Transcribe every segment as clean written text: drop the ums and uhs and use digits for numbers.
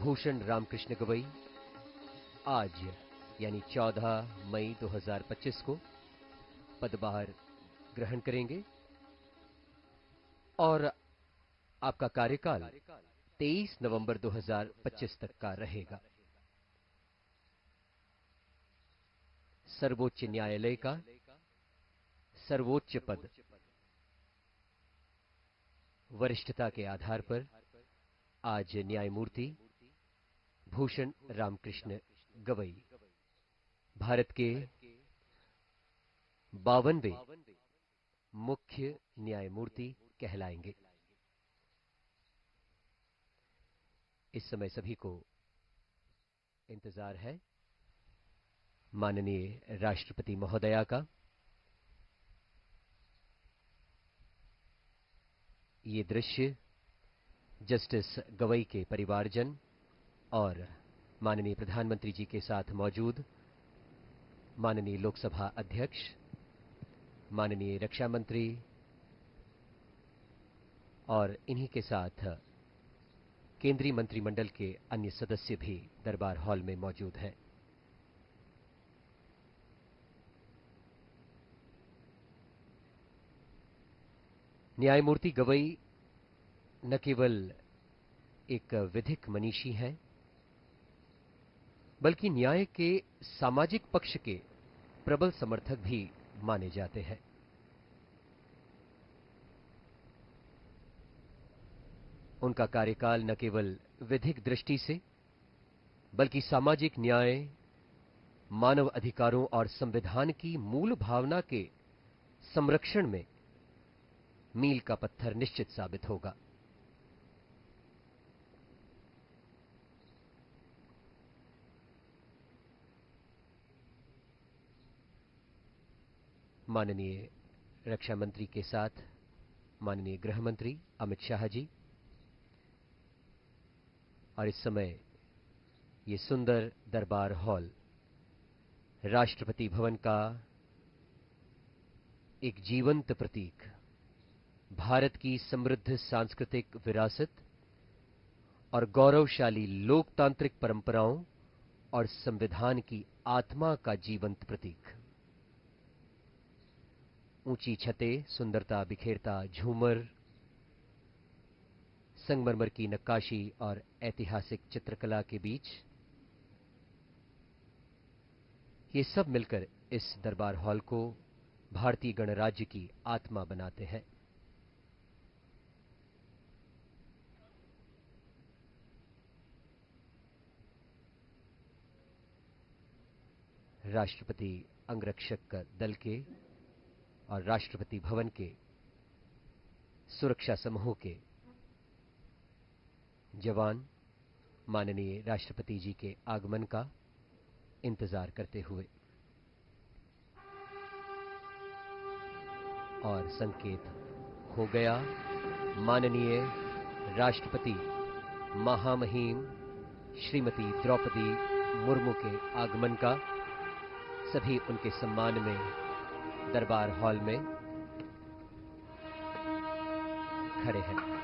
भूषण रामकृष्ण गवई आज यानी 14 मई 2025 को पदभार ग्रहण करेंगे और आपका कार्यकाल 23 नवंबर 2025 तक का रहेगा। सर्वोच्च न्यायालय का सर्वोच्च पद वरिष्ठता के आधार पर आज न्यायमूर्ति भूषण रामकृष्ण गवई भारत के 52वें मुख्य न्यायमूर्ति कहलाएंगे। इस समय सभी को इंतजार है माननीय राष्ट्रपति महोदया का। ये दृश्य जस्टिस गवई के परिवारजन और माननीय प्रधानमंत्री जी के साथ मौजूद माननीय लोकसभा अध्यक्ष, माननीय रक्षा मंत्री और इन्हीं के साथ केंद्रीय मंत्रिमंडल के अन्य सदस्य भी दरबार हॉल में मौजूद हैं। न्यायमूर्ति गवई न केवल एक विधिक मनीषी हैं, बल्कि न्याय के सामाजिक पक्ष के प्रबल समर्थक भी माने जाते हैं। उनका कार्यकाल न केवल विधिक दृष्टि से बल्कि सामाजिक न्याय, मानव अधिकारों और संविधान की मूल भावना के संरक्षण में मील का पत्थर निश्चित साबित होगा। माननीय रक्षा मंत्री के साथ माननीय गृह मंत्री अमित शाह जी, और इस समय ये सुंदर दरबार हॉल राष्ट्रपति भवन का एक जीवंत प्रतीक, भारत की समृद्ध सांस्कृतिक विरासत और गौरवशाली लोकतांत्रिक परंपराओं और संविधान की आत्मा का जीवंत प्रतीक। ऊंची छतें, सुंदरता बिखेरता झूमर, संगमरमर की नक्काशी और ऐतिहासिक चित्रकला के बीच ये सब मिलकर इस दरबार हॉल को भारतीय गणराज्य की आत्मा बनाते हैं। राष्ट्रपति अंगरक्षक दल के और राष्ट्रपति भवन के सुरक्षा समूह के जवान माननीय राष्ट्रपति जी के आगमन का इंतजार करते हुए और संकेत हो गया माननीय राष्ट्रपति महामहिम श्रीमती द्रौपदी मुर्मू के आगमन का। सभी उनके सम्मान में दरबार हॉल में खड़े हैं।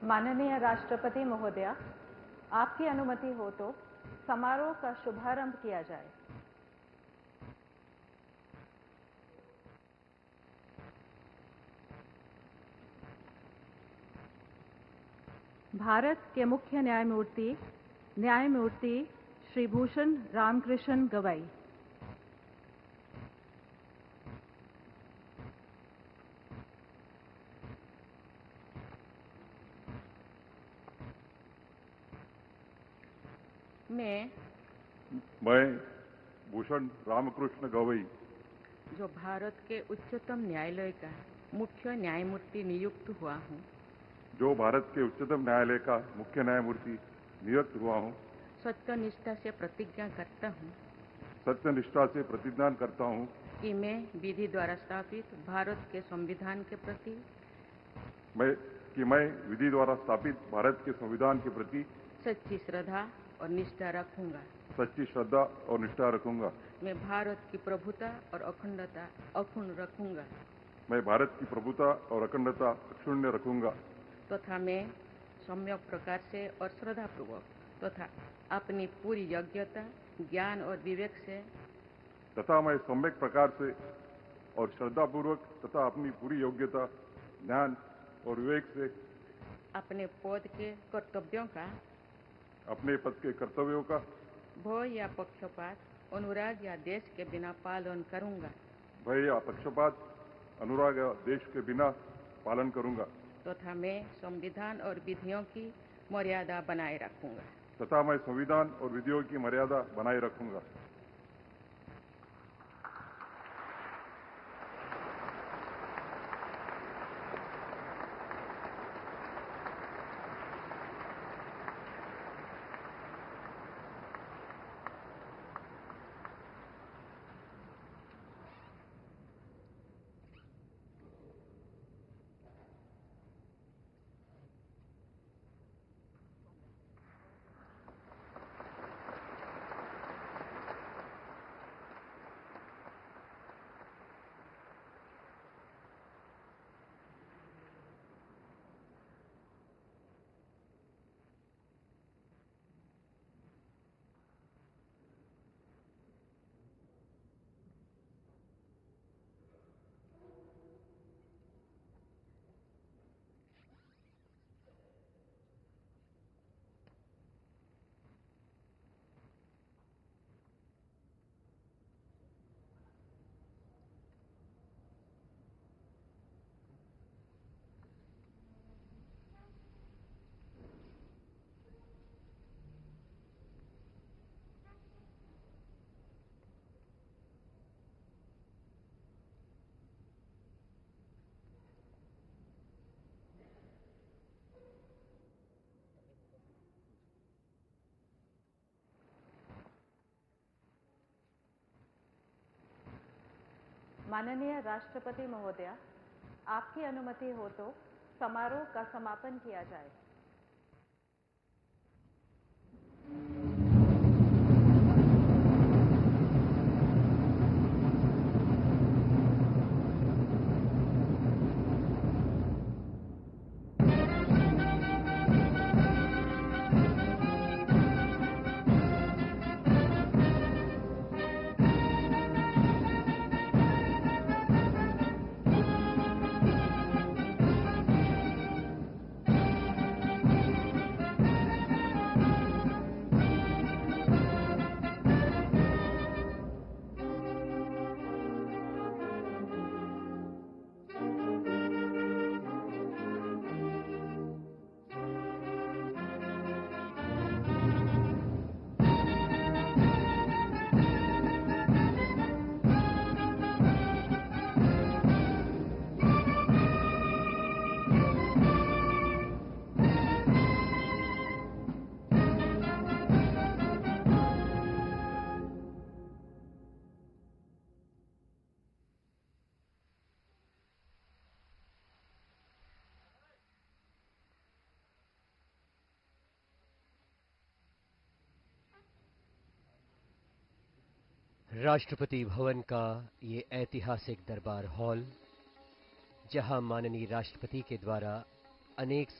माननीय राष्ट्रपति महोदया, आपकी अनुमति हो तो समारोह का शुभारंभ किया जाए। भारत के मुख्य न्यायमूर्ति श्री भूषण रामकृष्ण गवई। मैं भूषण रामकृष्ण गवई, जो भारत के उच्चतम न्यायालय का मुख्य न्यायमूर्ति नियुक्त हुआ हूँ, जो भारत के उच्चतम न्यायालय का मुख्य न्यायमूर्ति नियुक्त हुआ हूँ, सत्यनिष्ठा से प्रतिज्ञा करता हूँ सत्यनिष्ठा से प्रतिज्ञा करता हूँ कि मैं विधि द्वारा स्थापित भारत के संविधान के प्रति मैं विधि द्वारा स्थापित भारत के संविधान के प्रति सच्ची श्रद्धा और निष्ठा रखूंगा। सच्ची श्रद्धा और निष्ठा रखूंगा। मैं भारत की प्रभुता और अखंडता अक्षुण्ण रखूंगा। मैं भारत की प्रभुता और अखंडता अक्षुण्ण रखूंगा तथा मैं सम्यक प्रकार से और श्रद्धापूर्वक तथा अपनी पूरी योग्यता, ज्ञान और विवेक से तथा मैं सम्यक प्रकार से और श्रद्धापूर्वक तथा अपनी पूरी योग्यता, ज्ञान और विवेक से अपने पद के कर्तव्यों का, अपने पद के कर्तव्यों का भय या पक्षपात, अनुराग या देश के बिना पालन करूंगा। भय या पक्षपात, अनुराग या देश के बिना पालन करूंगा तथा मैं संविधान और विधियों की मर्यादा बनाए रखूंगा। तथा मैं संविधान और विधियों की मर्यादा बनाए रखूंगा। माननीय राष्ट्रपति महोदया, आपकी अनुमति हो तो समारोह का समापन किया जाए। राष्ट्रपति भवन का ये ऐतिहासिक दरबार हॉल, जहां माननीय राष्ट्रपति के द्वारा अनेक